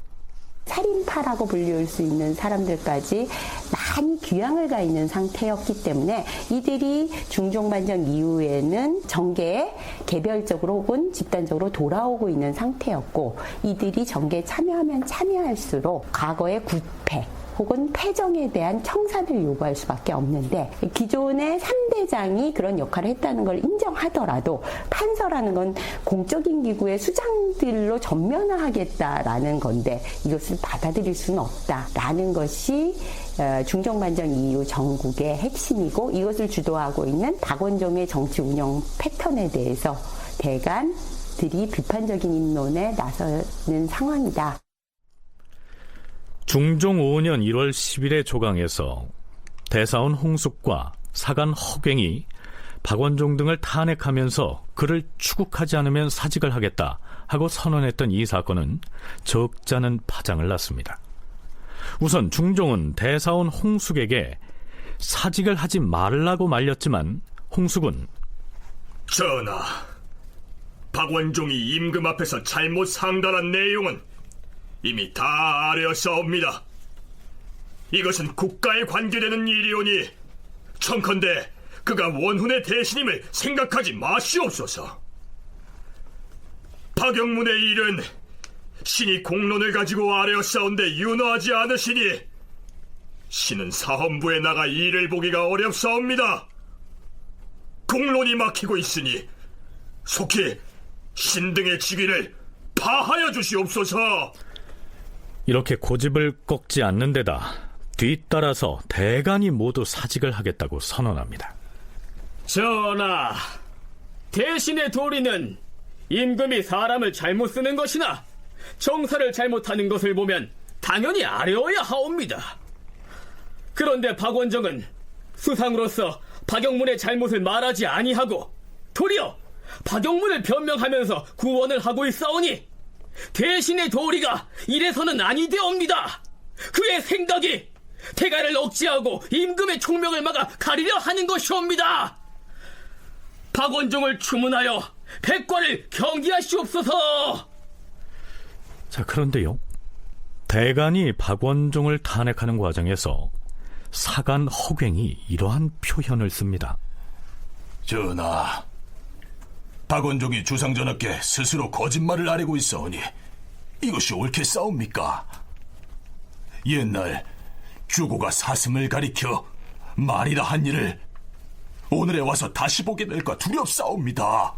살인파라고 불릴 수 있는 사람들까지 많이 귀향을 가 있는 상태였기 때문에 이들이 중종반정 이후에는 정계에 개별적으로 혹은 집단적으로 돌아오고 있는 상태였고, 이들이 정계에 참여하면 참여할수록 과거의 구패 혹은 패정에 대한 청산을 요구할 수밖에 없는데, 기존의 3대장이 그런 역할을 했다는 걸 인정하더라도 판서라는 건 공적인 기구의 수장들로 전면화하겠다라는 건데 이것을 받아들일 수는 없다라는 것이 중종반정 이후 전국의 핵심이고, 이것을 주도하고 있는 박원종의 정치 운영 패턴에 대해서 대간들이 비판적인 입론에 나서는 상황이다. 중종 5년 1월 10일의 조강에서 대사원 홍숙과 사간 허갱이 박원종 등을 탄핵하면서 그를 추국하지 않으면 사직을 하겠다 하고 선언했던 이 사건은 적잖은 파장을 낳습니다. 우선 중종은 대사원 홍숙에게 사직을 하지 말라고 말렸지만 홍숙은 전하, 박원종이 임금 앞에서 잘못 상달한 내용은 이미 다 아뢰었사옵니다. 이것은 국가에 관계되는 일이오니 청컨대 그가 원훈의 대신임을 생각하지 마시옵소서. 박영문의 일은 신이 공론을 가지고 아뢰었사온데 윤허하지 않으시니 신은 사헌부에 나가 일을 보기가 어렵사옵니다. 공론이 막히고 있으니 속히 신등의 직위를 파하여 주시옵소서. 이렇게 고집을 꺾지 않는 데다 뒤따라서 대간이 모두 사직을 하겠다고 선언합니다. 전하, 대신의 도리는 임금이 사람을 잘못 쓰는 것이나 정사를 잘못하는 것을 보면 당연히 아뢰어야 하옵니다. 그런데 박원정은 수상으로서 박영문의 잘못을 말하지 아니하고 도리어 박영문을 변명하면서 구원을 하고 있사오니 대신의 도리가 이래서는 아니되옵니다. 그의 생각이 대가를 억제하고 임금의 총명을 막아 가리려 하는 것이옵니다. 박원종을 추문하여 백과를 경기하시옵소서. 자, 그런데요, 대간이 박원종을 탄핵하는 과정에서 사간 허갱이 이러한 표현을 씁니다. 전하, 박원종이 주상전하께 스스로 거짓말을 아뢰고 있사오니 이것이 옳겠사옵니까? 옛날 주고가 사슴을 가리켜 말이라 한 일을 오늘에 와서 다시 보게 될까 두렵사옵니다.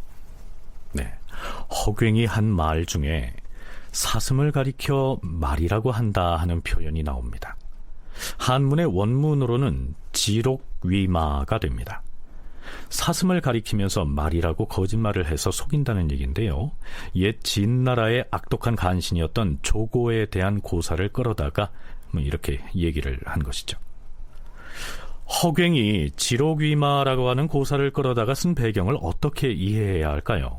네, 허갱이 한 말 중에 사슴을 가리켜 말이라고 한다 하는 표현이 나옵니다. 한문의 원문으로는 지록위마가 됩니다. 사슴을 가리키면서 말이라고 거짓말을 해서 속인다는 얘기인데요, 옛 진나라의 악독한 간신이었던 조고에 대한 고사를 끌어다가 이렇게 얘기를 한 것이죠. 허갱이 지록위마라고 하는 고사를 끌어다가 쓴 배경을 어떻게 이해해야 할까요?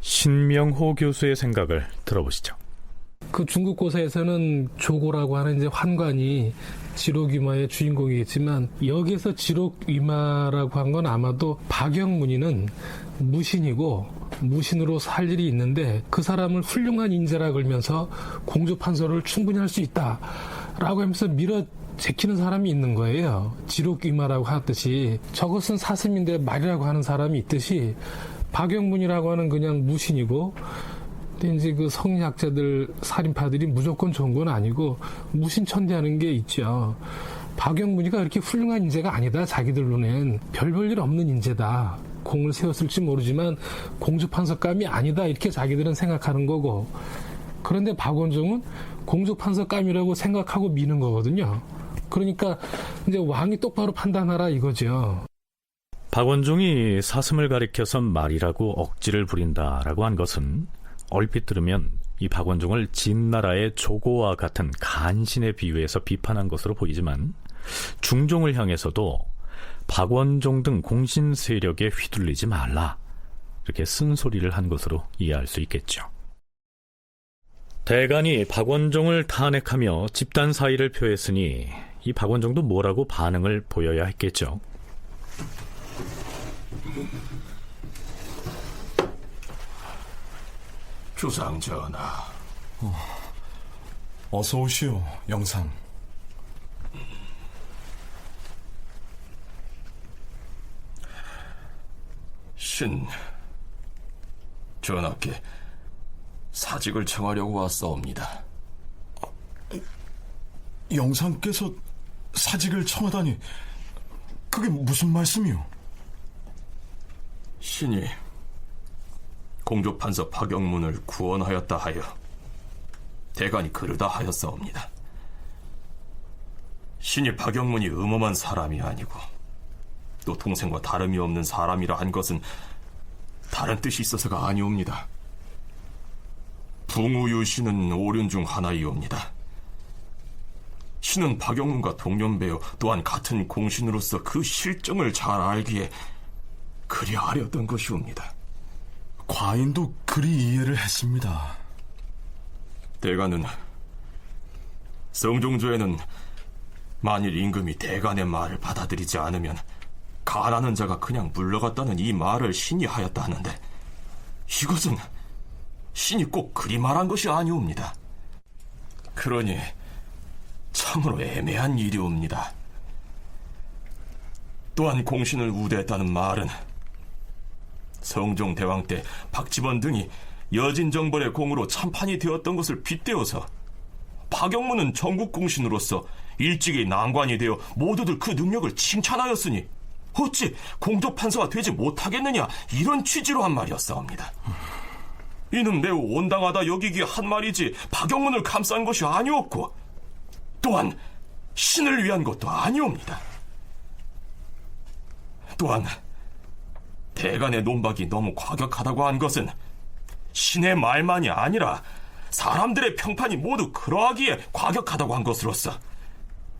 신명호 교수의 생각을 들어보시죠. 그 중국 고사에서는 조고라고 하는 이제 환관이 지록위마의 주인공이겠지만, 여기에서 지록위마라고 한 건 아마도 박영문이는 무신이고 무신으로 살 일이 있는데 그 사람을 훌륭한 인재라 걸면서 공조판서를 충분히 할 수 있다라고 하면서 밀어 제키는 사람이 있는 거예요. 지록위마라고 하듯이 저것은 사슴인데 말이라고 하는 사람이 있듯이 박영문이라고 하는 그냥 무신이고, 근데 이제 그 성리학자들, 살인파들이 무조건 좋은 건 아니고 무신천대하는 게 있죠. 박영문이가 그렇게 훌륭한 인재가 아니다. 자기들 눈엔 별 볼 일 없는 인재다. 공을 세웠을지 모르지만 공주판서감이 아니다. 이렇게 자기들은 생각하는 거고, 그런데 박원종은 공주판서감이라고 생각하고 미는 거거든요. 그러니까 이제 왕이 똑바로 판단하라 이거죠. 박원종이 사슴을 가리켜서 말이라고 억지를 부린다라고 한 것은 얼핏 들으면 이 박원종을 진나라의 조고와 같은 간신에 비유해서 비판한 것으로 보이지만, 중종을 향해서도 박원종 등 공신 세력에 휘둘리지 말라, 이렇게 쓴소리를 한 것으로 이해할 수 있겠죠. 대간이 박원종을 탄핵하며 집단 사의를 표했으니 이 박원종도 뭐라고 반응을 보여야 했겠죠. 주상전하. 어서 오시오, 영상. 신 전하께 사직을 청하려고 왔사옵니다. 영상께서 사직을 청하다니, 그게 무슨 말씀이오? 신이 공조판서 박영문을 구원하였다 하여 대간이 그르다 하였사옵니다. 신이 박영문이 음험한 사람이 아니고 또 동생과 다름이 없는 사람이라 한 것은 다른 뜻이 있어서가 아니옵니다. 붕우유신은 오륜 중 하나이옵니다. 신은 박영문과 동년배요, 또한 같은 공신으로서 그 실정을 잘 알기에 그리 아뢰었던 것이옵니다. 과인도 그리 이해를 했습니다. 대간은 성종조에는 만일 임금이 대간의 말을 받아들이지 않으면 간하는 자가 그냥 물러갔다는 이 말을 신이 하였다 하는데, 이것은 신이 꼭 그리 말한 것이 아니옵니다. 그러니 참으로 애매한 일이옵니다. 또한 공신을 우대했다는 말은 성종대왕 때 박지원 등이 여진정벌의 공으로 참판이 되었던 것을 빗대어서 박영문은 전국공신으로서 일찍이 난관이 되어 모두들 그 능력을 칭찬하였으니 어찌 공조판사가 되지 못하겠느냐, 이런 취지로 한 말이었사옵니다. 이는 매우 온당하다 여기기에 한 말이지 박영문을 감싼 것이 아니었고 또한 신을 위한 것도 아니옵니다. 또한 대간의 논박이 너무 과격하다고 한 것은 신의 말만이 아니라 사람들의 평판이 모두 그러하기에 과격하다고 한 것으로서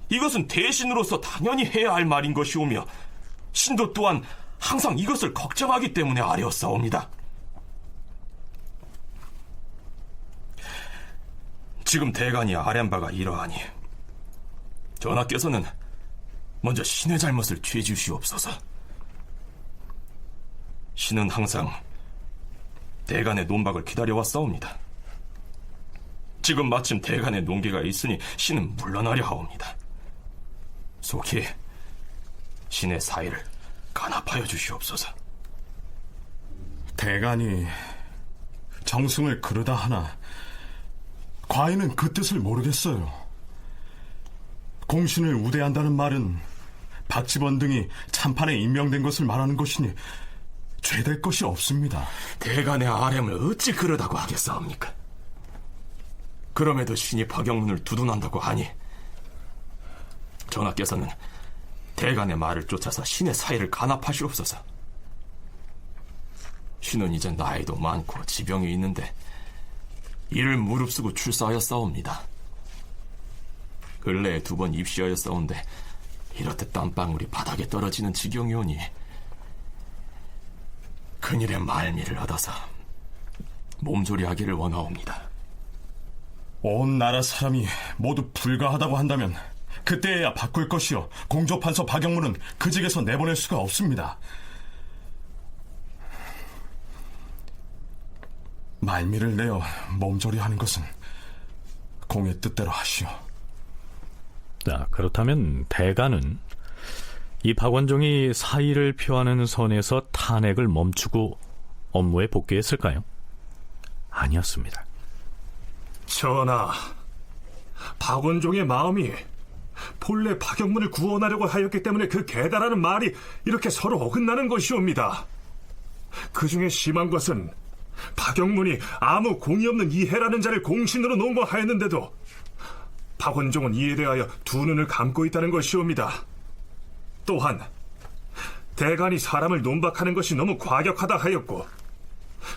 이것은 대신으로서 당연히 해야 할 말인 것이오며 신도 또한 항상 이것을 걱정하기 때문에 아뢰었사옵니다. 지금 대간이 아뢰한 바가 이러하니 전하께서는 먼저 신의 잘못을 죄주시옵소서. 신은 항상 대간의 논박을 기다려왔사옵니다. 지금 마침 대간의 논계가 있으니 신은 물러나려 하옵니다. 속히 신의 사의를 간합하여 주시옵소서. 대간이 정승을 그르다 하나 과인은 그 뜻을 모르겠어요. 공신을 우대한다는 말은 박지원 등이 참판에 임명된 것을 말하는 것이니 죄될 것이 없습니다. 대간의 아뢰을 어찌 그러다고 하겠사옵니까? 그럼에도 신이 박영문을 두둔한다고 하니 전하께서는 대간의 말을 쫓아서 신의 사의를 간합하시옵소서. 신은 이제 나이도 많고 지병이 있는데 이를 무릅쓰고 출사하였사옵니다. 근래에 2번 입시하였사온데 이렇듯 땀방울이 바닥에 떨어지는 지경이오니 큰일의 말미를 얻어서 몸조리하기를 원하옵니다. 온 나라 사람이 모두 불가하다고 한다면 그때야 바꿀 것이요, 공조판서 박영문은 그 직에서 내보낼 수가 없습니다. 말미를 내어 몸조리하는 것은 공의 뜻대로 하시오. 자, 그렇다면 대간은 이 박원종이 사의를 표하는 선에서 탄핵을 멈추고 업무에 복귀했을까요? 아니었습니다. 전하, 박원종의 마음이 본래 박영문을 구원하려고 하였기 때문에 그 계다라는 말이 이렇게 서로 어긋나는 것이옵니다. 그 중에 심한 것은 박영문이 아무 공이 없는 이해라는 자를 공신으로 논거하였는데도 박원종은 이에 대하여 두 눈을 감고 있다는 것이옵니다. 또한 대간이 사람을 논박하는 것이 너무 과격하다 하였고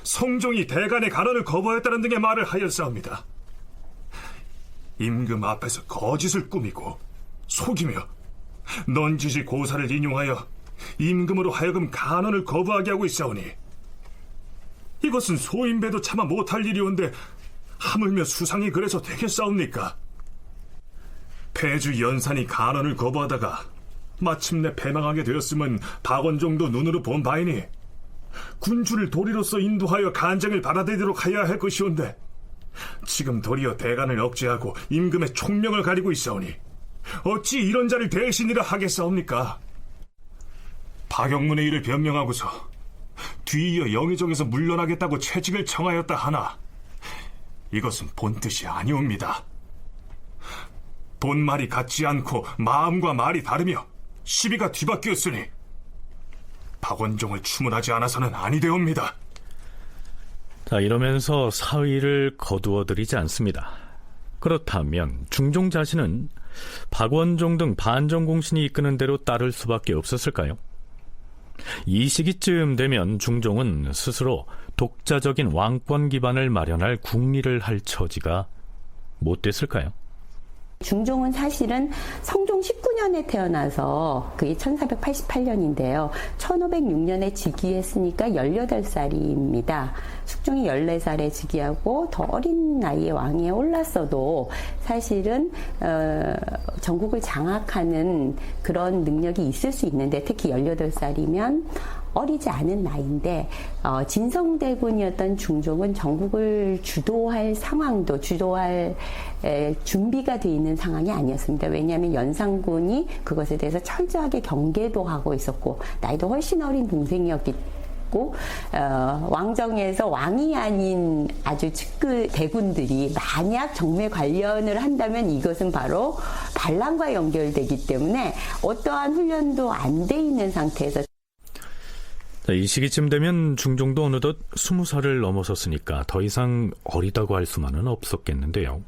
성종이 대간의 간언을 거부하였다는 등의 말을 하였사옵니다. 임금 앞에서 거짓을 꾸미고 속이며 넌지시 고사를 인용하여 임금으로 하여금 간언을 거부하게 하고 있사오니 이것은 소인배도 차마 못할 일이온데 하물며 수상이 그래서 되겠사옵니까? 폐주 연산이 간언을 거부하다가 마침내 패망하게 되었음은 박원종도 눈으로 본 바이니 군주를 도리로서 인도하여 간쟁을 받아들이도록 하여야 할 것이온데 지금 도리어 대간을 억제하고 임금의 총명을 가리고 있사오니 어찌 이런 자를 대신이라 하겠사옵니까? 박영문의 일을 변명하고서 뒤이어 영의정에서 물러나겠다고 채직을 청하였다 하나 이것은 본뜻이 아니옵니다. 본말이 같지 않고 마음과 말이 다르며 시비가 뒤바뀌었으니 박원종을 추문하지 않아서는 아니되옵니다. 자, 이러면서 사의를 거두어드리지 않습니다. 그렇다면 중종 자신은 박원종 등 반정공신이 이끄는 대로 따를 수밖에 없었을까요? 이 시기쯤 되면 중종은 스스로 독자적인 왕권 기반을 마련할 궁리를 할 처지가 못 됐을까요? 중종은 사실은 성종 19년에 태어나서 그게 1488년인데요. 1506년에 즉위했으니까 18살입니다. 숙종이 14살에 즉위하고 더 어린 나이에 왕위에 올랐어도 사실은 전국을 장악하는 그런 능력이 있을 수 있는데 특히 18살이면 어리지 않은 나이인데 진성대군이었던 중종은 전국을 주도할 준비가 돼 있는 상황이 아니었습니다. 왜냐하면 연산군이 그것에 대해서 철저하게 경계도 하고 있었고 나이도 훨씬 어린 동생이었기 왕정에서 왕이 아닌 아주 측근 대군들이 만약 정매 관련을 한다면 이것은 바로 반란과 연결되기 때문에 어떠한 훈련도 안 돼 있는 상태에서 이 시기쯤 되면 중종도 어느덧 20살을 넘어섰으니까 더 이상 어리다고 할 수만은 없었겠는데요.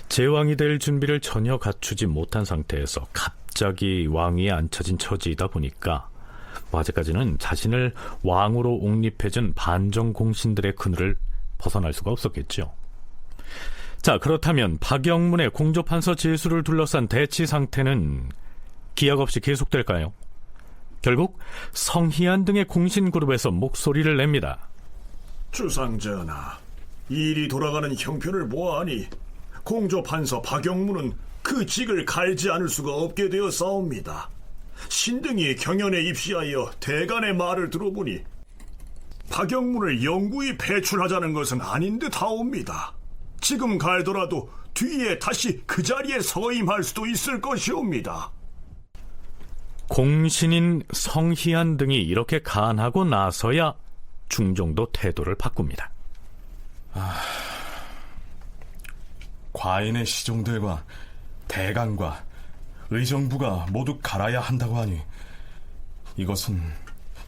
제왕이 될 준비를 전혀 갖추지 못한 상태에서 갑자기 왕위에 앉혀진 처지이다 보니까 아직까지는 자신을 왕으로 옹립해준 반정 공신들의 그늘을 벗어날 수가 없었겠죠. 자, 그렇다면 박영문의 공조판서 제수를 둘러싼 대치 상태는 기약 없이 계속될까요? 결국 성희안 등의 공신그룹에서 목소리를 냅니다. 주상전하, 일이 돌아가는 형편을 보아하니 공조판서 박영문은 그 직을 갈지 않을 수가 없게 되어 싸웁니다. 신등이 경연에 입시하여 대간의 말을 들어보니 박영문을 영구히 배출하자는 것은 아닌 듯 하옵니다. 지금 갈더라도 뒤에 다시 그 자리에 서임할 수도 있을 것이옵니다. 공신인 성희안 등이 이렇게 간하고 나서야 중종도 태도를 바꿉니다. 과인의 시종들과 대간과 의정부가 모두 갈아야 한다고 하니 이것은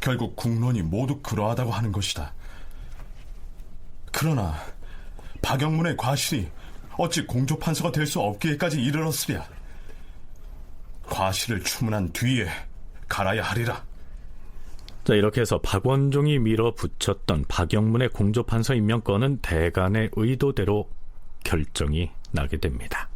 결국 국론이 모두 그러하다고 하는 것이다. 그러나 박영문의 과실이 어찌 공조판서가 될 수 없기에까지 이르렀으랴. 과실을 추문한 뒤에 갈아야 하리라. 자, 이렇게 해서 박원종이 밀어붙였던 박영문의 공조판서 임명권은 대간의 의도대로 결정이 나게 됩니다.